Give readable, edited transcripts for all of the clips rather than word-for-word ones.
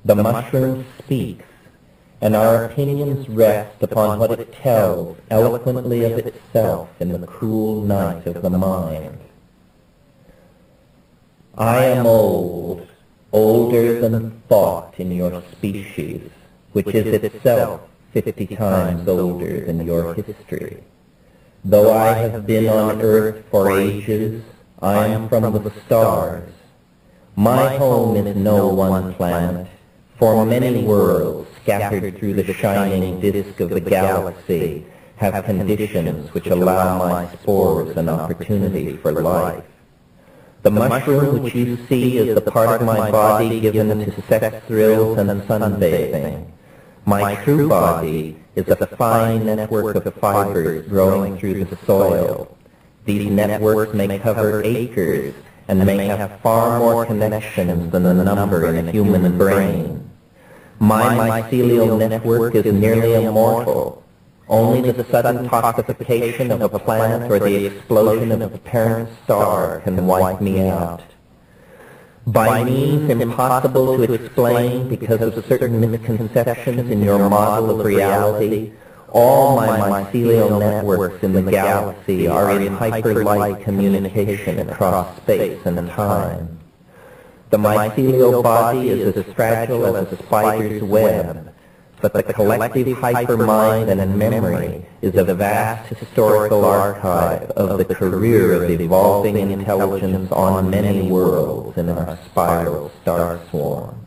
The mushroom speaks, and our opinions rest upon what it tells eloquently of itself in the cool night of the mind. I am old, older than thought in your species, which is itself 50 times older than your history. Though I have been on earth for ages, I am from the stars. My home is no one planet, for many worlds scattered through the shining disk of the galaxy have conditions which allow my spores an opportunity for life. The mushroom which you see is the part of my body given to sex thrills and sunbathing. My true body is a fine network of fibers growing through the soil. These networks may cover acres and may have far more connections than the number in a human brain. My mycelial network is nearly immortal. Only the sudden toxification of a planet or the explosion of a parent star can wipe me out. By means impossible to explain because of certain misconceptions in your model of reality, all my mycelial networks in the galaxy are in hyperlight communication across space and time. The mycelial body is as fragile as a spider's web, but the collective hypermind and memory is a vast historical archive of the career of evolving intelligence on many worlds in our spiral star swarm.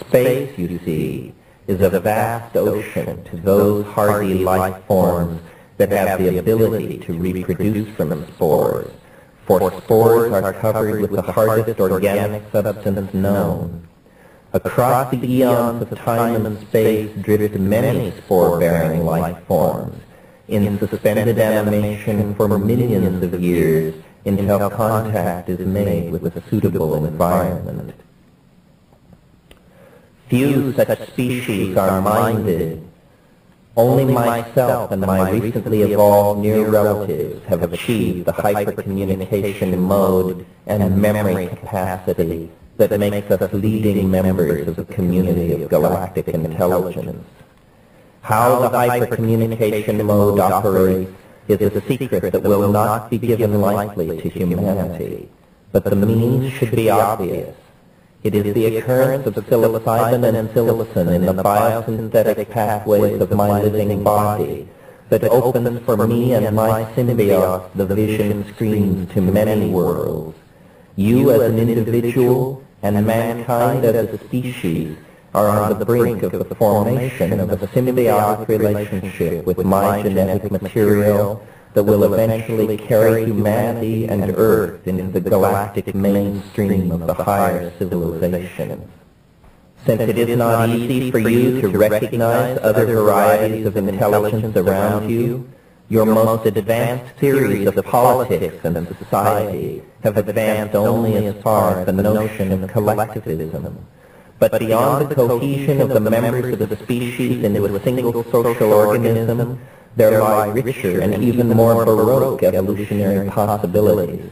Space, you see, is a vast ocean to those hardy life forms that have the ability to reproduce from spores, for spores are covered with the hardest organic substance known. Across the eons of time and space drift many spore-bearing life forms, in suspended animation for millions of years until contact is made with a suitable environment. Few such species are minded. Only myself and my recently evolved near relatives have achieved the hypercommunication mode and memory capacity that makes us leading members of the community of galactic intelligence. How the hypercommunication mode operates is a secret that will not be given lightly to humanity, but the means should be obvious. It is the occurrence of psilocybin and psilocin in the biosynthetic pathways of my living body that opens for me and my symbiote the vision screens to many worlds. You as an individual and mankind as a species are on the brink of the formation of a symbiotic relationship with my genetic material that will eventually carry humanity and Earth into the galactic mainstream of the higher civilizations. Since it is not easy for you to recognize other varieties of intelligence around you, your most advanced theories of politics and society have advanced only as far as the notion of collectivism. But beyond the cohesion of the members of the species into a single social organism, there lie richer and even more baroque evolutionary possibilities.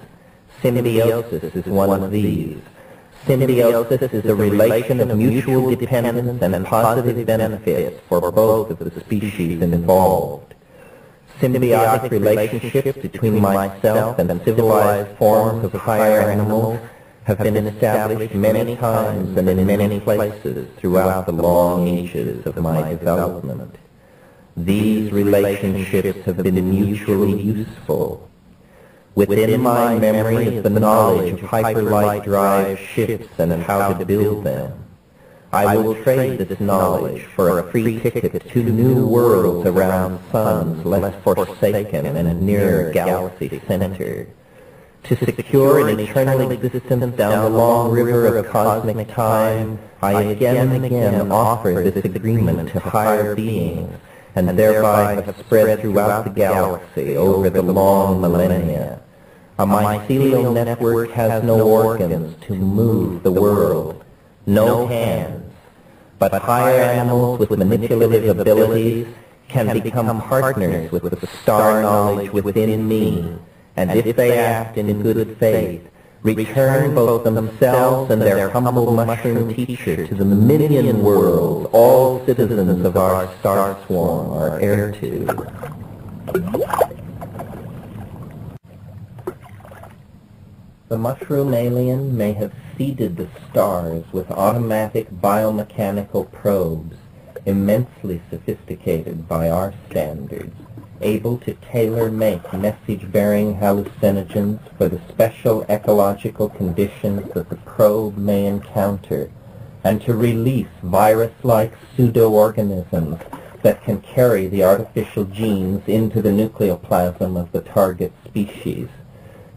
Symbiosis is one of these. Symbiosis is a relation of mutual dependence and positive benefits for both of the species involved. Symbiotic relationships between myself and civilized forms of higher animals have been established many times and in many places throughout the long ages of my development. These relationships have been mutually useful. Within my memory is the knowledge of hyperlight drive ships and how to build them. I will trade this knowledge for a free ticket to new worlds around suns less forsaken and nearer galaxy center. To secure an eternal existence down the long river of cosmic time, I again and again offer this agreement to higher beings, and thereby have spread throughout the galaxy over the long millennia. A mycelial network has no organs to move the world, no hands, but higher animals with manipulative abilities can become partners with the star knowledge within me, and if they act in good faith, return both themselves and their humble mushroom teacher to the million world all citizens of our star swarm are heir to. The mushroom alien may have seeded the stars with automatic biomechanical probes, immensely sophisticated by our standards, able to tailor-make message-bearing hallucinogens for the special ecological conditions that the probe may encounter, and to release virus-like pseudo-organisms that can carry the artificial genes into the nucleoplasm of the target species.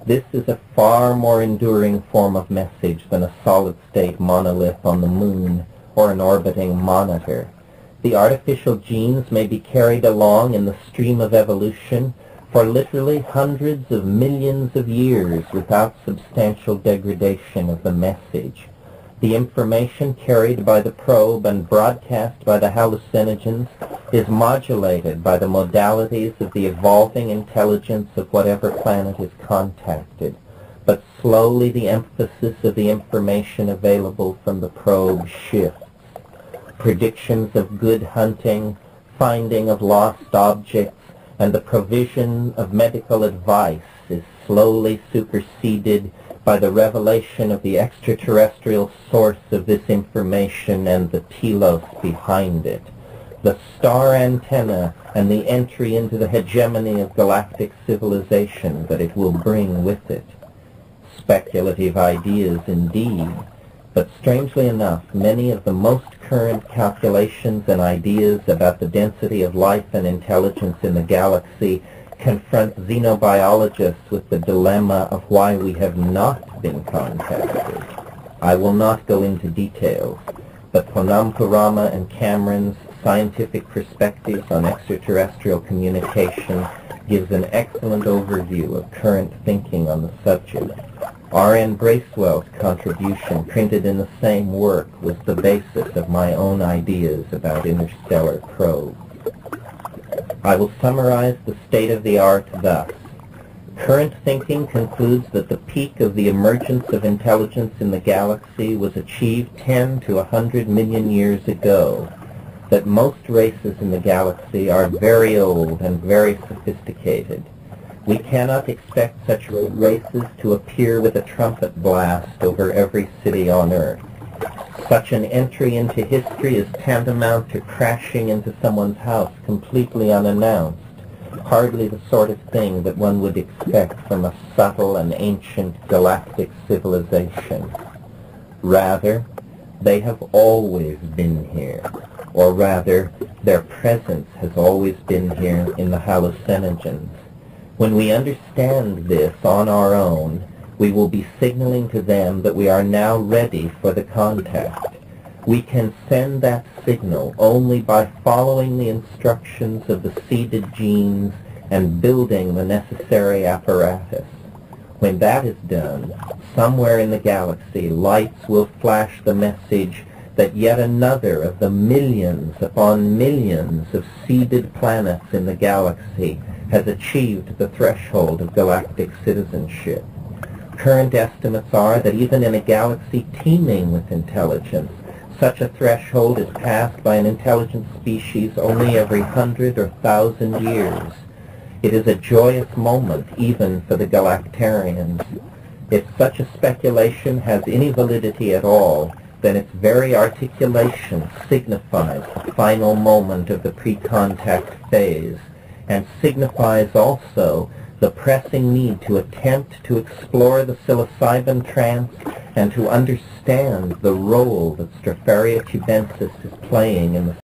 This is a far more enduring form of message than a solid-state monolith on the moon or an orbiting monitor. The artificial genes may be carried along in the stream of evolution for literally hundreds of millions of years without substantial degradation of the message. The information carried by the probe and broadcast by the hallucinogens is modulated by the modalities of the evolving intelligence of whatever planet is contacted, but slowly the emphasis of the information available from the probe shifts. Predictions of good hunting, finding of lost objects, and the provision of medical advice is slowly superseded by the revelation of the extraterrestrial source of this information and the telos behind it, the star antenna and the entry into the hegemony of galactic civilization that it will bring with it. Speculative ideas indeed, but strangely enough, many of the most current calculations and ideas about the density of life and intelligence in the galaxy confront xenobiologists with the dilemma of why we have not been contacted. I will not go into details, but Ponnamparama and Cameron's scientific perspectives on extraterrestrial communication gives an excellent overview of current thinking on the subject. R.N. Bracewell's contribution, printed in the same work, was the basis of my own ideas about interstellar probes. I will summarize the state of the art thus. Current thinking concludes that the peak of the emergence of intelligence in the galaxy was achieved 10 to 100 million years ago, that most races in the galaxy are very old and very sophisticated. We cannot expect such races to appear with a trumpet blast over every city on Earth. Such an entry into history is tantamount to crashing into someone's house completely unannounced, hardly the sort of thing that one would expect from a subtle and ancient galactic civilization. Rather, they have always been here, or rather, their presence has always been here in the hallucinogens. When we understand this on our own, we will be signaling to them that we are now ready for the contact. We can send that signal only by following the instructions of the seeded genes and building the necessary apparatus. When that is done, somewhere in the galaxy, lights will flash the message that yet another of the millions upon millions of seeded planets in the galaxy has achieved the threshold of galactic citizenship. Current estimates are that even in a galaxy teeming with intelligence, such a threshold is passed by an intelligent species only every 100 or 1,000 years. It is a joyous moment even for the galactarians. If such a speculation has any validity at all, then its very articulation signifies the final moment of the pre-contact phase, and signifies also the pressing need to attempt to explore the psilocybin trance and to understand the role that Stropharia cubensis is playing in the